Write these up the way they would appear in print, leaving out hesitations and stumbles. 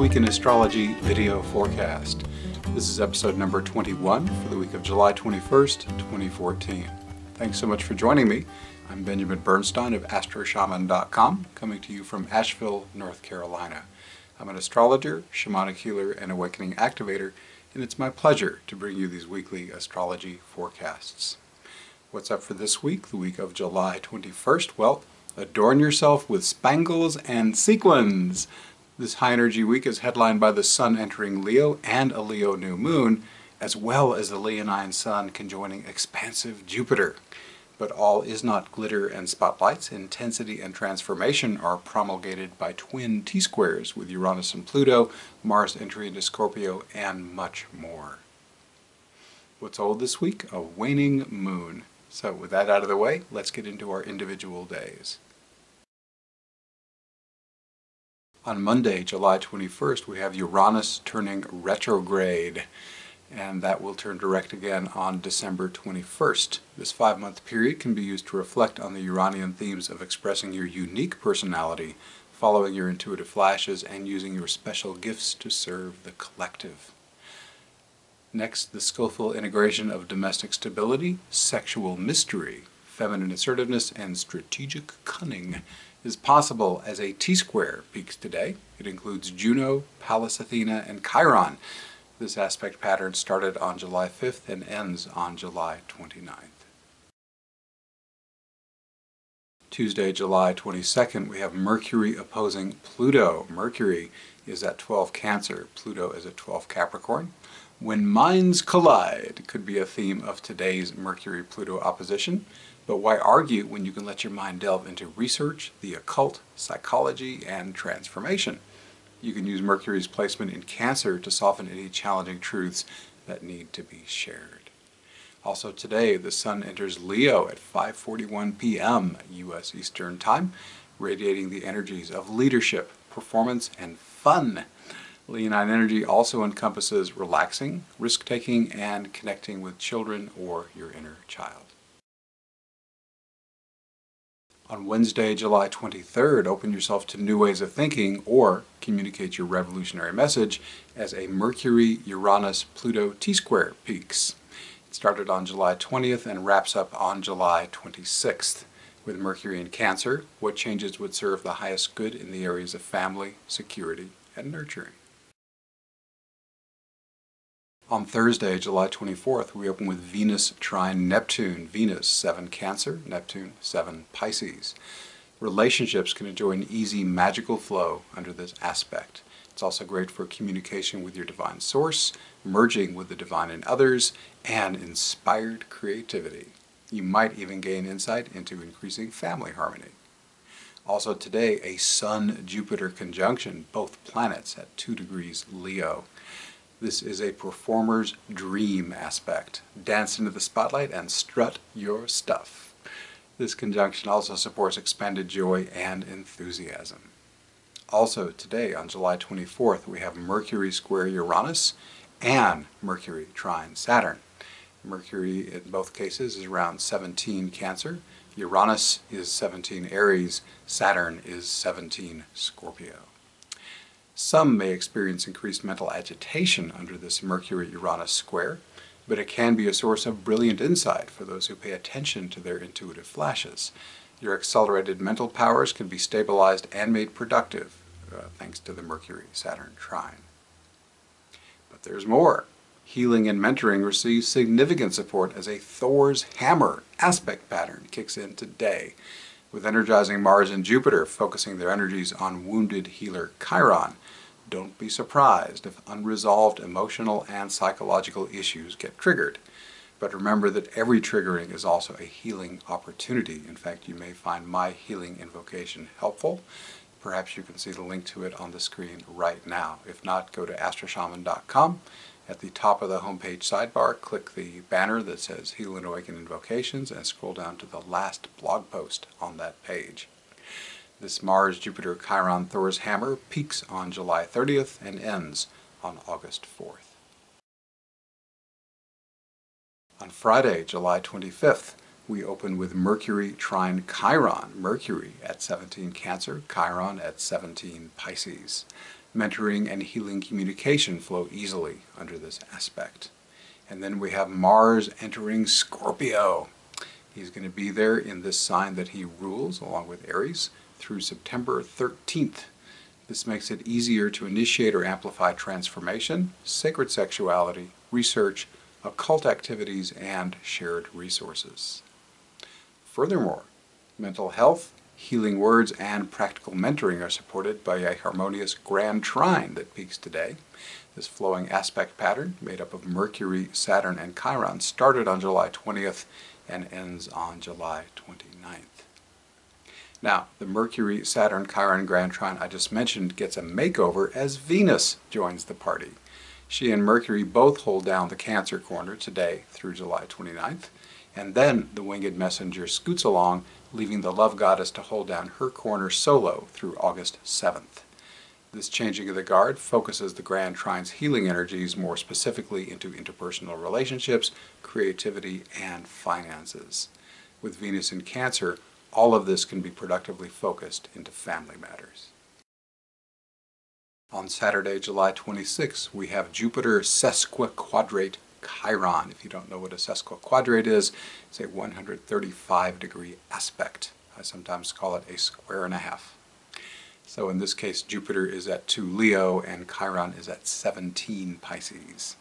Week in Astrology video forecast. This is episode number 21 for the week of July 21st, 2014. Thanks so much for joining me. I'm Benjamin Bernstein of astroshaman.com, coming to you from Asheville, North Carolina. I'm an astrologer, shamanic healer, and awakening activator, and it's my pleasure to bring you these weekly astrology forecasts. What's up for this week, the week of July 21st? Well, adorn yourself with spangles and sequins. This high-energy week is headlined by the Sun entering Leo and a Leo new moon, as well as the Leonine Sun conjoining expansive Jupiter. But all is not glitter and spotlights. Intensity and transformation are promulgated by twin T-squares with Uranus and Pluto, Mars entry into Scorpio, and much more. What's old this week? A waning moon. So with that out of the way, let's get into our individual days. On Monday, July 21st, we have Uranus turning retrograde, and that will turn direct again on December 21st. This 5-month period can be used to reflect on the Uranian themes of expressing your unique personality, following your intuitive flashes, and using your special gifts to serve the collective. Next, the skillful integration of domestic stability, sexual mystery, feminine assertiveness, and strategic cunning is possible as a T-square peaks today. It includes Juno, Pallas, Athena, and Chiron. This aspect pattern started on July 5th and ends on July 29th. Tuesday, July 22nd, we have Mercury opposing Pluto. Mercury is at 12 Cancer, Pluto is at 12 Capricorn. When minds collide could be a theme of today's Mercury-Pluto opposition, but why argue when you can let your mind delve into research, the occult, psychology, and transformation? You can use Mercury's placement in Cancer to soften any challenging truths that need to be shared. Also today, the Sun enters Leo at 5:41 p.m. U.S. Eastern Time, radiating the energies of leadership, performance, and fun. Leonine energy also encompasses relaxing, risk-taking, and connecting with children or your inner child. On Wednesday, July 23rd, open yourself to new ways of thinking or communicate your revolutionary message as a Mercury-Uranus-Pluto T-square peaks. It started on July 20th and wraps up on July 26th. With Mercury in Cancer, what changes would serve the highest good in the areas of family, security, and nurturing? On Thursday, July 24th, we open with Venus trine Neptune. Venus, 7 Cancer, Neptune, 7 Pisces. Relationships can enjoy an easy, magical flow under this aspect. It's also great for communication with your divine source, merging with the divine in others, and inspired creativity. You might even gain insight into increasing family harmony. Also today, a Sun-Jupiter conjunction, both planets at 2 degrees Leo. This is a performer's dream aspect. Dance into the spotlight and strut your stuff. This conjunction also supports expanded joy and enthusiasm. Also today, on July 24th, we have Mercury square Uranus and Mercury trine Saturn. Mercury, in both cases, is around 17 Cancer. Uranus is 17 Aries. Saturn is 17 Scorpio. Some may experience increased mental agitation under this Mercury-Uranus square, but it can be a source of brilliant insight for those who pay attention to their intuitive flashes. Your accelerated mental powers can be stabilized and made productive thanks to the Mercury-Saturn trine. But there's more. Healing and mentoring receives significant support as a Thor's hammer aspect pattern kicks in today, with energizing Mars and Jupiter focusing their energies on wounded healer Chiron. Don't be surprised if unresolved emotional and psychological issues get triggered. But remember that every triggering is also a healing opportunity. In fact, you may find my healing invocation helpful. Perhaps you can see the link to it on the screen right now. If not, go to astroshaman.com. At the top of the homepage sidebar, click the banner that says Heal and Awaken Invocations and scroll down to the last blog post on that page. This Mars-Jupiter-Chiron Thor's hammer peaks on July 30th and ends on August 4th. On Friday, July 25th, we open with Mercury trine Chiron. Mercury at 17 Cancer, Chiron at 17 Pisces. Mentoring and healing communication flow easily under this aspect. And then we have Mars entering Scorpio. He's going to be there in this sign that he rules, along with Aries, through September 13th. This makes it easier to initiate or amplify transformation, sacred sexuality, research, occult activities, and shared resources. Furthermore, mental health, healing words, and practical mentoring are supported by a harmonious grand trine that peaks today. This flowing aspect pattern, made up of Mercury, Saturn, and Chiron, started on July 20th and ends on July 29th. Now, the Mercury-Saturn-Chiron grand trine I just mentioned gets a makeover as Venus joins the party. She and Mercury both hold down the Cancer corner today through July 29th, and then the winged messenger scoots along, leaving the love goddess to hold down her corner solo through August 7th. This changing of the guard focuses the grand trine's healing energies more specifically into interpersonal relationships, creativity, and finances. With Venus in Cancer, all of this can be productively focused into family matters. On Saturday, July 26th, we have Jupiter sesquiquadrate Chiron. If you don't know what a sesquiquadrate is, it's a 135-degree aspect. I sometimes call it a square and a half. So in this case, Jupiter is at 2 Leo and Chiron is at 17 Pisces.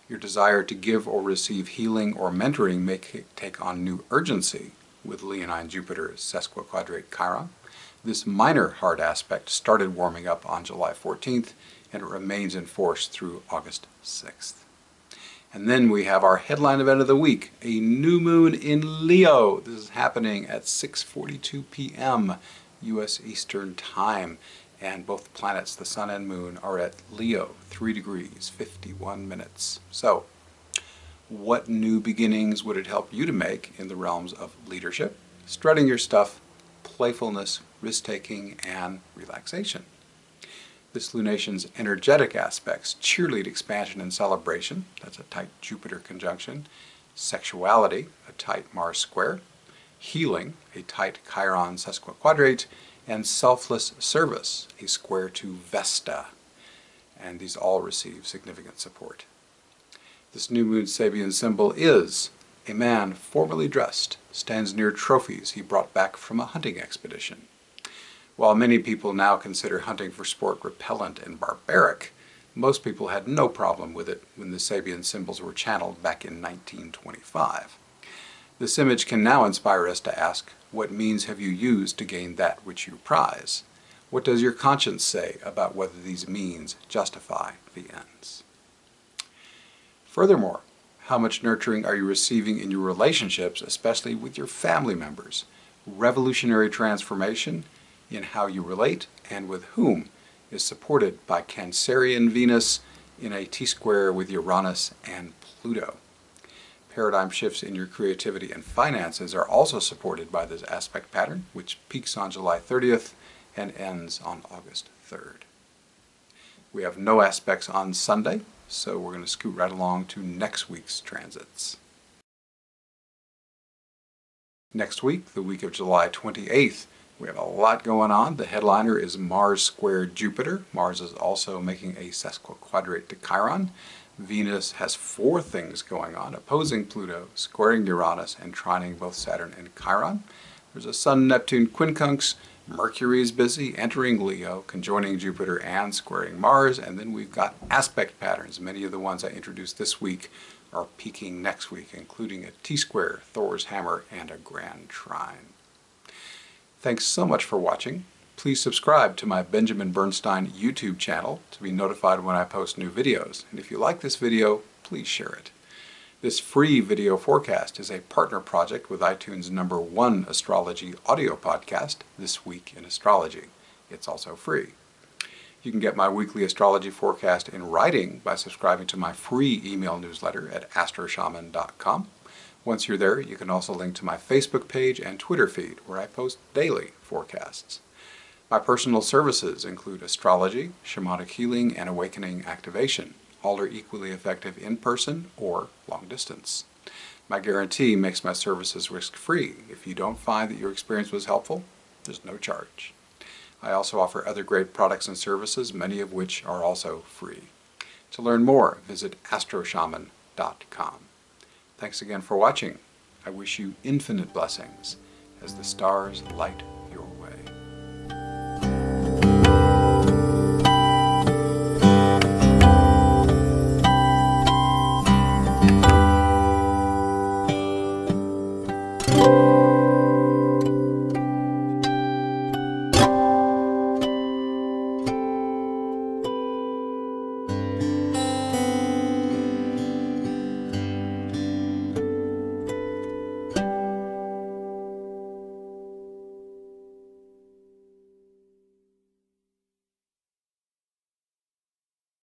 Your desire to give or receive healing or mentoring may take on new urgency with Leonine Jupiter sesquiquadrate Chiron. This minor hard aspect started warming up on July 14th and it remains in force through August 6th. And then we have our headline event of the week, a new moon in Leo. This is happening at 6:42 p.m. U.S. Eastern Time. And both the planets, the Sun and Moon, are at Leo, 3 degrees, 51 minutes. So, what new beginnings would it help you to make in the realms of leadership, strutting your stuff, playfulness, risk-taking, and relaxation? This lunation's energetic aspects cheerlead expansion and celebration, that's a tight Jupiter conjunction, sexuality, a tight Mars square, healing, a tight Chiron sesquiquadrate, and selfless service, a square to Vesta. And these all receive significant support. This new moon Sabian symbol is a man formally dressed, stands near trophies he brought back from a hunting expedition. While many people now consider hunting for sport repellent and barbaric, most people had no problem with it when the Sabian symbols were channeled back in 1925. This image can now inspire us to ask, what means have you used to gain that which you prize? What does your conscience say about whether these means justify the ends? Furthermore, how much nurturing are you receiving in your relationships, especially with your family members? Revolutionary transformation in how you relate and with whom is supported by Cancerian Venus in a T-square with Uranus and Pluto. Paradigm shifts in your creativity and finances are also supported by this aspect pattern, which peaks on July 30th and ends on August 3rd. We have no aspects on Sunday, so we're going to scoot right along to next week's transits. Next week, the week of July 28th, we have a lot going on. The headliner is Mars squared Jupiter. Mars is also making a sesquiquadrate to Chiron. Venus has 4 things going on, opposing Pluto, squaring Uranus, and trining both Saturn and Chiron. There's a Sun-Neptune quincunx. Mercury is busy, entering Leo, conjoining Jupiter and squaring Mars, and then we've got aspect patterns. Many of the ones I introduced this week are peaking next week, including a T-square, Thor's hammer, and a grand trine. Thanks so much for watching. Please subscribe to my Benjamin Bernstein YouTube channel to be notified when I post new videos. And if you like this video, please share it. This free video forecast is a partner project with iTunes' #1 astrology audio podcast, This Week in Astrology. It's also free. You can get my weekly astrology forecast in writing by subscribing to my free email newsletter at astroshaman.com. Once you're there, you can also link to my Facebook page and Twitter feed, where I post daily forecasts. My personal services include astrology, shamanic healing, and awakening activation. All are equally effective in person or long distance. My guarantee makes my services risk-free. If you don't find that your experience was helpful, there's no charge. I also offer other great products and services, many of which are also free. To learn more, visit astroshaman.com. Thanks again for watching. I wish you infinite blessings as the stars light